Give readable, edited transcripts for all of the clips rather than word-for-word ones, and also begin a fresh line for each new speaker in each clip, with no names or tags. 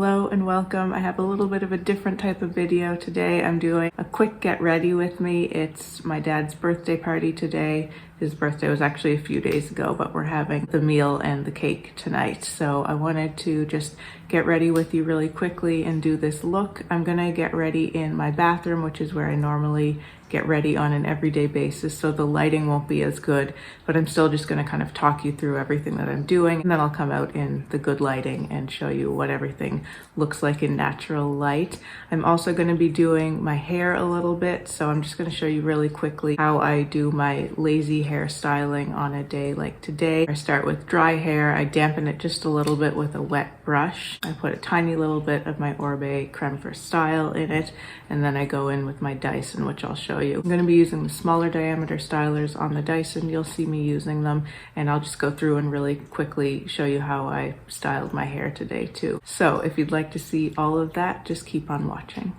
Hello and welcome. I have a little bit of a different type of video today. I'm doing a quick get ready with me. It's my dad's birthday party today. His birthday was actually a few days ago, but we're having the meal and the cake tonight. So I wanted to just get ready with you really quickly and do this look. I'm gonna get ready in my bathroom, which is where I normally get ready on an everyday basis, so the lighting won't be as good, but I'm still just going to kind of talk you through everything that I'm doing, and then I'll come out in the good lighting and show you what everything looks like in natural light. I'm also going to be doing my hair a little bit, so I'm just going to show you really quickly how I do my lazy hair styling on a day like today. I start with dry hair. I dampen it just a little bit with a wet brush. I put a tiny little bit of my Orbe Creme for Style in it, and then I go in with my Dyson, which I'll show you. I'm going to be using the smaller diameter stylers on the Dyson. You'll see me using them, and I'll just go through and really quickly show you how I styled my hair today too. So if you'd like to see all of that, just keep on watching.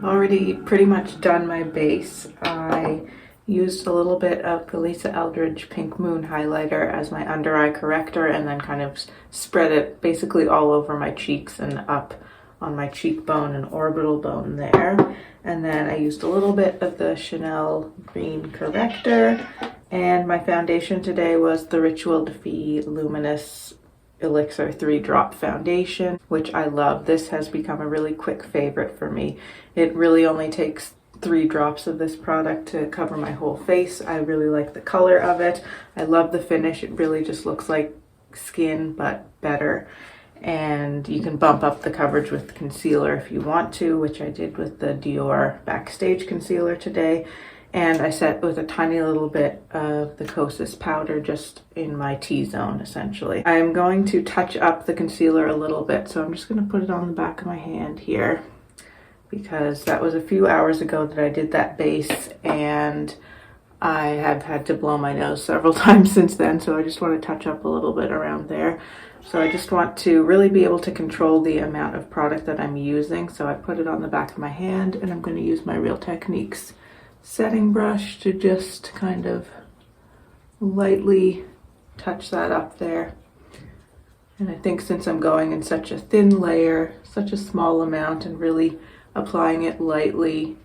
Already pretty much done my base. I used a little bit of the Eldridge Pink Moon highlighter as my under eye corrector, and then kind of spread it basically all over my cheeks and up on my cheekbone and orbital bone there. And then I used a little bit of the Chanel green corrector, and my foundation today was the Rituel de Fille Luminous Elixir 3-drop foundation, which I love. This has become a really quick favorite for me. It really only takes 3 drops of this product to cover my whole face. I really like the color of it. I love the finish. It really just looks like skin, but better. And you can bump up the coverage with concealer if you want to, which I did with the Dior Backstage concealer today. And I set with a tiny little bit of the Kosas powder just in my T-zone, essentially. I'm going to touch up the concealer a little bit, so I'm just going to put it on the back of my hand here, because that was a few hours ago that I did that base, and I have had to blow my nose several times since then, so I just want to touch up a little bit around there. So I just want to really be able to control the amount of product that I'm using. So I put it on the back of my hand, and I'm going to use my Real Techniques setting brush to just kind of lightly touch that up there. And I think since I'm going in such a thin layer, such a small amount, and really applying it lightly,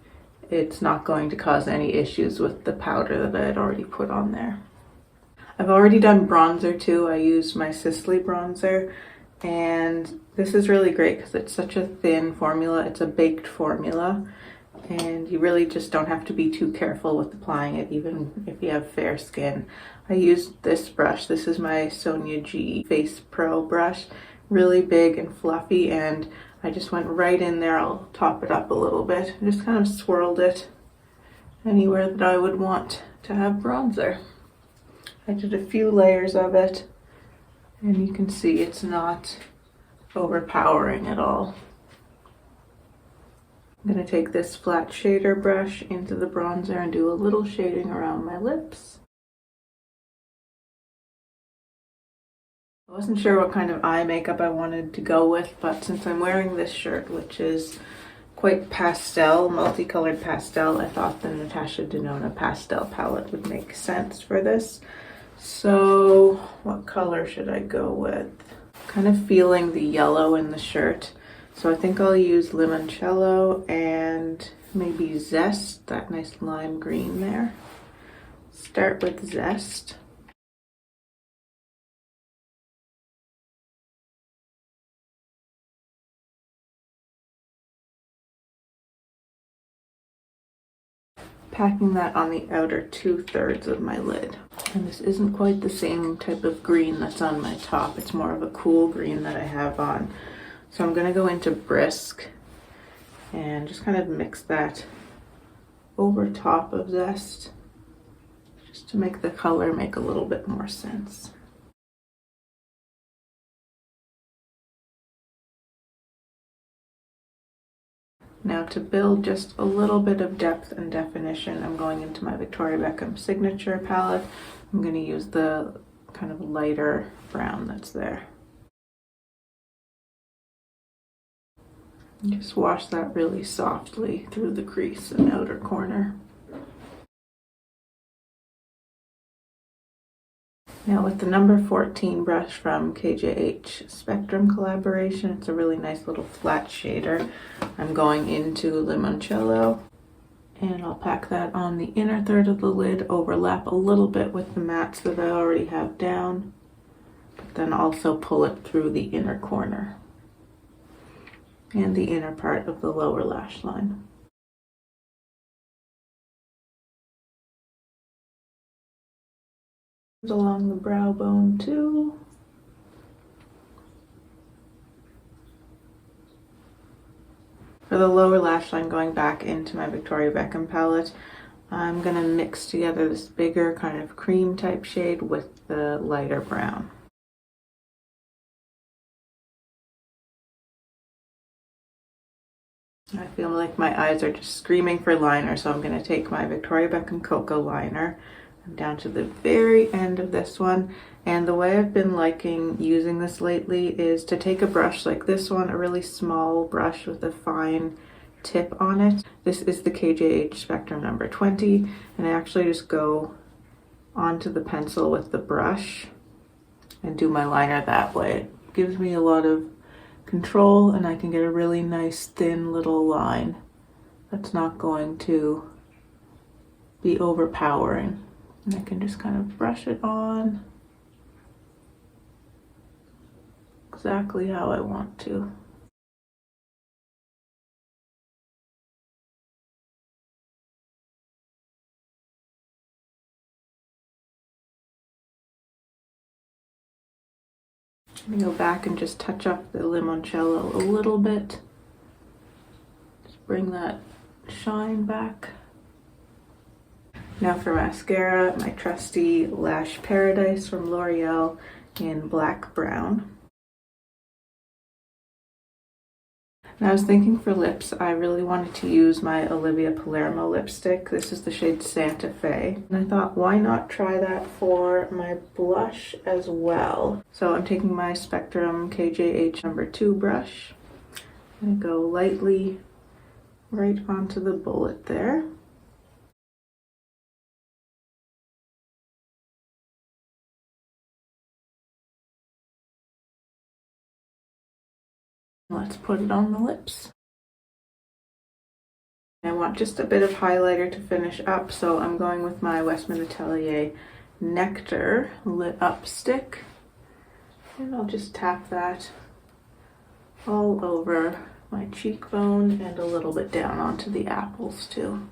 it's not going to cause any issues with the powder that I had already put on there. I've already done bronzer too. I used my Sisley bronzer, and this is really great because it's such a thin formula. It's a baked formula, and you really just don't have to be too careful with applying it, even if you have fair skin. I used this brush. This is my Sonia G Face Pro brush, really big and fluffy, and I just went right in there. I'll top it up a little bit. I just kind of swirled it anywhere that I would want to have bronzer. I did a few layers of it, and you can see it's not overpowering at all. I'm going to take this flat shader brush into the bronzer and do a little shading around my lips. I wasn't sure what kind of eye makeup I wanted to go with, but since I'm wearing this shirt, which is quite pastel, multicolored pastel, I thought the Natasha Denona pastel palette would make sense for this. So what color should I go with? Kind of feeling the yellow in the shirt. So I think I'll use Limoncello and maybe Zest, that nice lime green there. Start with Zest. Packing that on the outer 2/3 of my lid. And this isn't quite the same type of green that's on my top. It's more of a cool green that I have on. So I'm going to go into Brisk and just kind of mix that over top of Zest, just to make the color make a little bit more sense. Now to build just a little bit of depth and definition, I'm going into my Victoria Beckham Signature palette. I'm going to use the kind of lighter brown that's there. And just wash that really softly through the crease and outer corner. Now with the number 14 brush from KJH Spectrum collaboration, it's a really nice little flat shader. I'm going into Limoncello, and I'll pack that on the inner third of the lid, overlap a little bit with the mattes that I already have down, but then also pull it through the inner corner and the inner part of the lower lash line. Along the brow bone too. For the lower lash line, going back into my Victoria Beckham palette, I'm going to mix together this bigger kind of cream type shade with the lighter brown. I feel like my eyes are just screaming for liner, so I'm going to take my Victoria Beckham Cocoa liner. I'm down to the very end of this one, and the way I've been liking using this lately is to take a brush like this one, a really small brush with a fine tip on it. This is the KJH Spectrum number 20, and I actually just go onto the pencil with the brush and do my liner that way. It gives me a lot of control, and I can get a really nice thin little line that's not going to be overpowering. And I can just kind of brush it on exactly how I want to. I'm gonna go back and just touch up the Limoncello a little bit. Just bring that shine back. Now for mascara, my trusty Lash Paradise from L'Oreal in Black Brown. And I was thinking for lips, I really wanted to use my Olivia Palermo lipstick. This is the shade Santa Fe. And I thought, why not try that for my blush as well? So I'm taking my Spectrum KJH number 2 brush. I'm gonna go lightly right onto the bullet there. Let's put it on the lips. I want just a bit of highlighter to finish up, so I'm going with my Westman Atelier Nectar lit up stick. And I'll just tap that all over my cheekbone and a little bit down onto the apples too.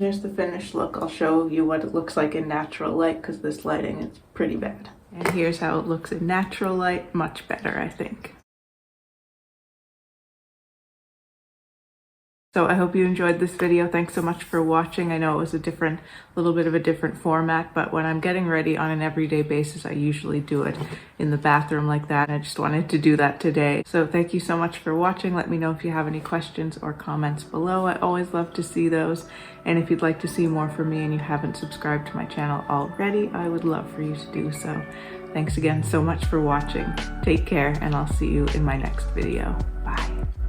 Here's the finished look. I'll show you what it looks like in natural light because this lighting is pretty bad. And here's how it looks in natural light, much better, I think. So I hope you enjoyed this video. Thanks so much for watching. I know it was a little bit of a different format, but when I'm getting ready on an everyday basis, I usually do it in the bathroom like that. I just wanted to do that today. So thank you so much for watching. Let me know if you have any questions or comments below. I always love to see those. And if you'd like to see more from me and you haven't subscribed to my channel already, I would love for you to do so. Thanks again so much for watching. Take care, and I'll see you in my next video. Bye.